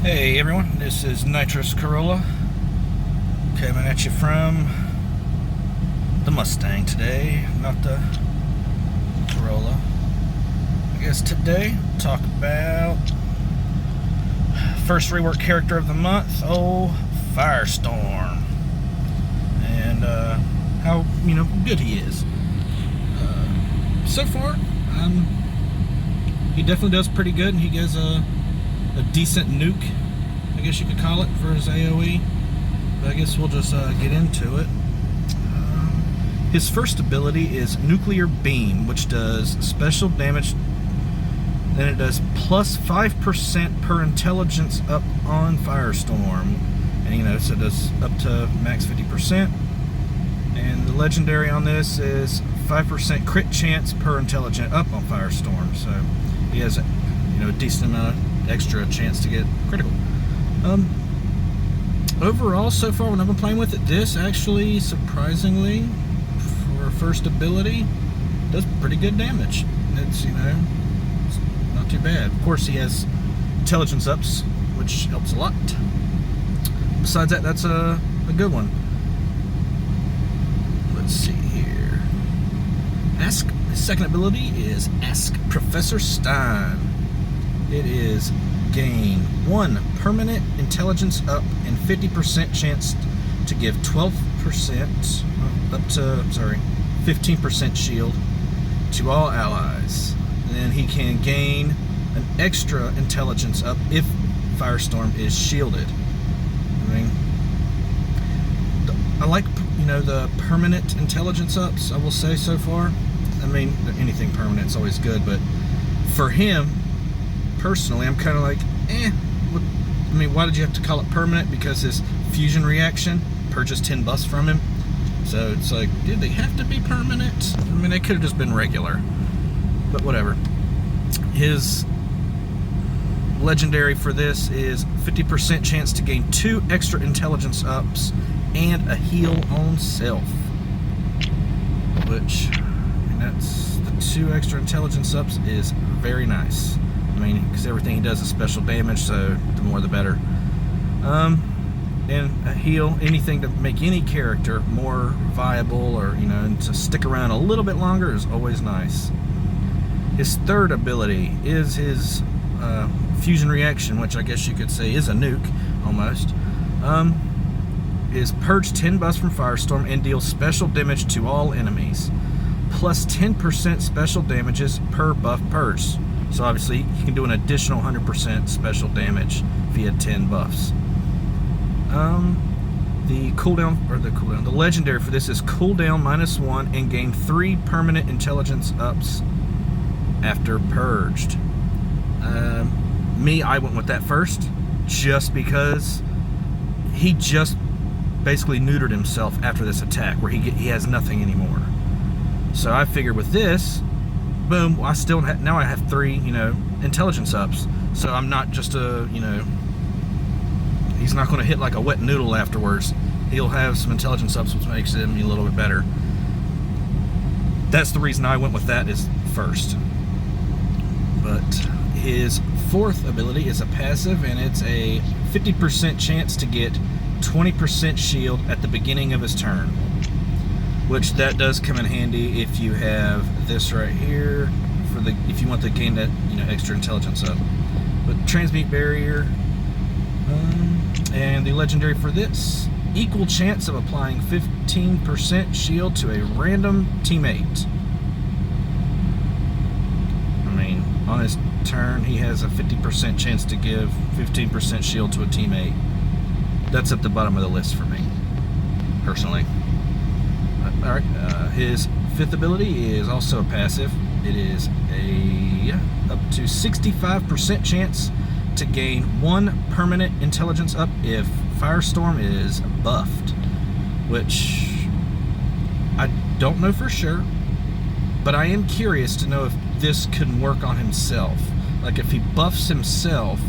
Hey everyone, this is NitrousCorolla coming at you from the Mustang today, not the Corolla. I guess today we'll talk about first rework character of the month, old Firestorm, and how good he is. So far, he definitely does pretty good, and he gives a decent nuke, I guess you could call it, for his AoE. But I guess we'll just get into it. His first ability is Nuclear Beam, which does special damage. Then it does plus 5% per intelligence up on Firestorm. And so it does up to max 50%. And the legendary on this is 5% crit chance per intelligence up on Firestorm. So he has a decent amount of extra chance to get critical. Overall, so far when I've been playing with it, this actually, surprisingly, for first ability, does pretty good damage. It's, it's not too bad. Of course, he has intelligence ups, which helps a lot. Besides that, that's a good one. Let's see here. His second ability is Ask Professor Stein. It is gain 1 permanent intelligence up and 50% chance to give 15% shield to all allies. And then he can gain an extra intelligence up if Firestorm is shielded. I like the permanent intelligence ups, I will say so far. Anything permanent is always good, but for him personally, I'm kind of like, why did you have to call it permanent? Because his fusion reaction purchased 10 buffs from him. So it's like, did they have to be permanent? They could have just been regular. But whatever. His legendary for this is 50% chance to gain 2 extra intelligence ups and a heal on self. Which, that's the 2 extra intelligence ups is very nice. Because everything he does is special damage, so the more the better. And a heal, anything to make any character more viable, or to stick around a little bit longer is always nice. His third ability is his fusion reaction, which I guess you could say is a nuke, almost. Is purge 10 buffs from Firestorm and deal special damage to all enemies, plus 10% special damages per buff purge. So obviously, he can do an additional 100% special damage if he had 10 buffs. The legendary for this is cooldown -1 and gain 3 permanent intelligence ups after purged. I went with that first, just because he just basically neutered himself after this attack, where he has nothing anymore. So I figured with this, boom, I have 3, intelligence ups. So I'm not just he's not going to hit like a wet noodle afterwards. He'll have some intelligence ups, which makes him a little bit better. That's the reason I went with that is first. But his fourth ability is a passive, and it's a 50% chance to get 20% shield at the beginning of his turn. Which that does come in handy if you have this right here if you want to gain that extra intelligence up. But transmute barrier, and the legendary for this, equal chance of applying 15% shield to a random teammate. On his turn he has a 50% chance to give 15% shield to a teammate. That's at the bottom of the list for me, personally. Alright, his fifth ability is also a passive. It is a up to 65% chance to gain 1 permanent intelligence up if Firestorm is buffed. Which, I don't know for sure, but I am curious to know if this can work on himself. Like, if he buffs himself,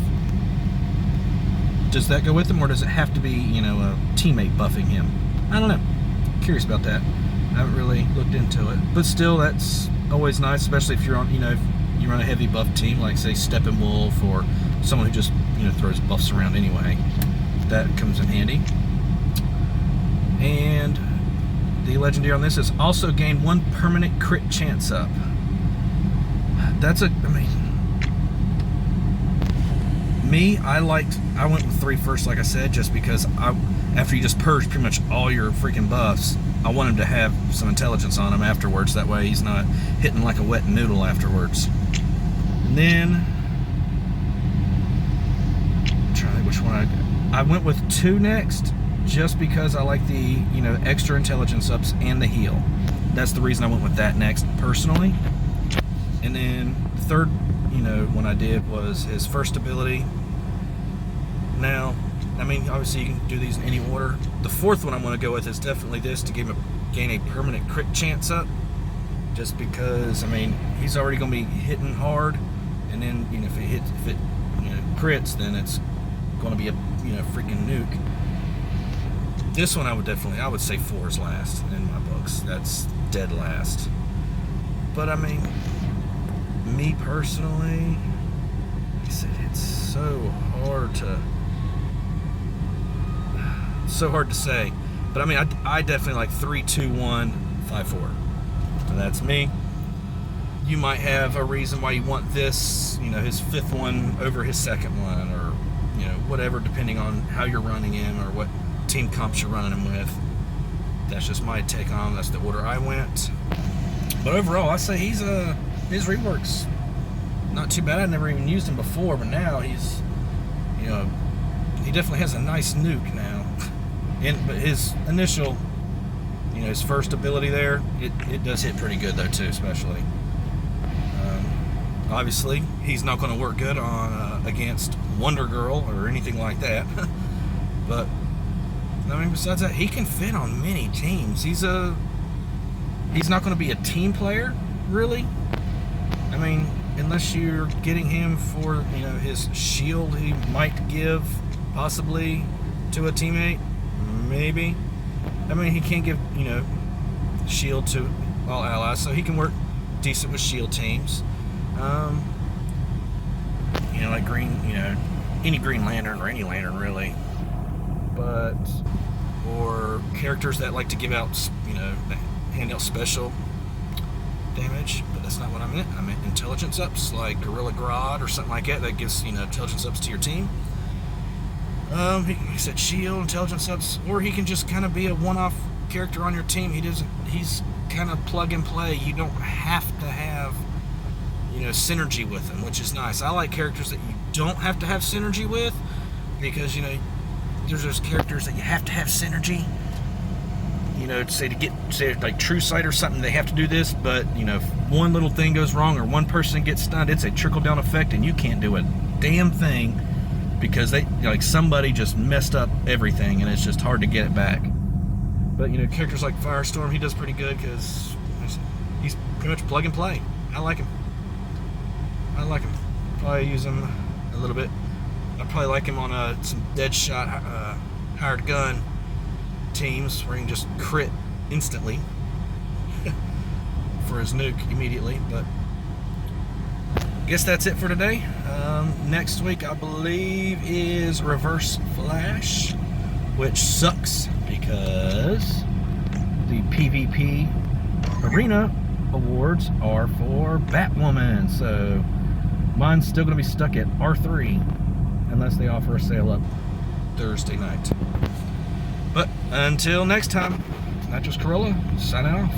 does that go with him, or does it have to be, a teammate buffing him? I don't know. Curious about that. I haven't really looked into it, but still, that's always nice, especially if you're on, if you run a heavy buff team, like say Steppenwolf or someone who just, you know, throws buffs around anyway. That comes in handy. And the legendary on this is also gained 1 permanent crit chance up. That's a, I mean, me, I went with 3 first, like I said, just because after you just purge pretty much all your freaking buffs, I want him to have some intelligence on him afterwards. That way he's not hitting like a wet noodle afterwards. And then, I'm trying to think which one I went with 2 next, just because I like the, you know, extra intelligence ups and the heal. That's the reason I went with that next, personally. And then the third, you know, one I did was his first ability. Now, I mean, obviously you can do these in any order. The 4th one I'm going to go with is definitely this, to gain a permanent crit chance up. Just because, I mean, he's already going to be hitting hard, and then, you know, if it you know, crits, then it's going to be a, you know, freaking nuke. This one I would say 4 is last in my books. That's dead last. But I mean, me personally, like I said, it's so hard to say. But I mean, I definitely like 3, 2, 1, 5, 4. And that's me. You might have a reason why you want this, you know, his 5th one over his 2nd one, or, you know, whatever, depending on how you're running him or what team comps you're running him with. That's just my take on him. That's the order I went. But overall, I say his rework's not too bad. I never even used him before, but now he's, you know, he definitely has a nice nuke now. But his initial, you know, his first ability there, it does hit pretty good though too, especially. Obviously, he's not going to work good on against Wonder Girl or anything like that. But I mean, besides that, he can fit on many teams. He's not going to be a team player, really. I mean, unless you're getting him for, you know, his shield he might give possibly to a teammate, maybe. I mean, he can't give, you know, shield to all allies, so he can work decent with shield teams. You know, like green, you know, any Green Lantern or any Lantern really. But, or characters that like to give out, you know, hand out special damage, but that's not what I meant. I meant intelligence ups, like Gorilla Grodd or something like that gives, you know, intelligence ups to your team. He said shield, intelligence ups, or he can just kind of be a one-off character on your team. He's kind of plug and play. You don't have to have, you know, synergy with him, which is nice. I like characters that you don't have to have synergy with, because, you know, there's those characters that you have to have synergy. You know, say like True Sight or something, they have to do this, but, you know, if one little thing goes wrong or one person gets stunned, it's a trickle-down effect, and you can't do a damn thing because like somebody just messed up everything, and it's just hard to get it back. But, you know, characters like Firestorm, he does pretty good because he's pretty much plug and play. I like him. Probably use him a little bit. I probably like him on some Deadshot hired gun teams where he can just crit instantly for his nuke immediately. But I guess that's it for today. Next week, I believe, is Reverse Flash, which sucks because the PvP Arena awards are for Batwoman. So mine's still going to be stuck at R3 unless they offer a sale up Thursday night. But until next time, NitrousCorolla signing off.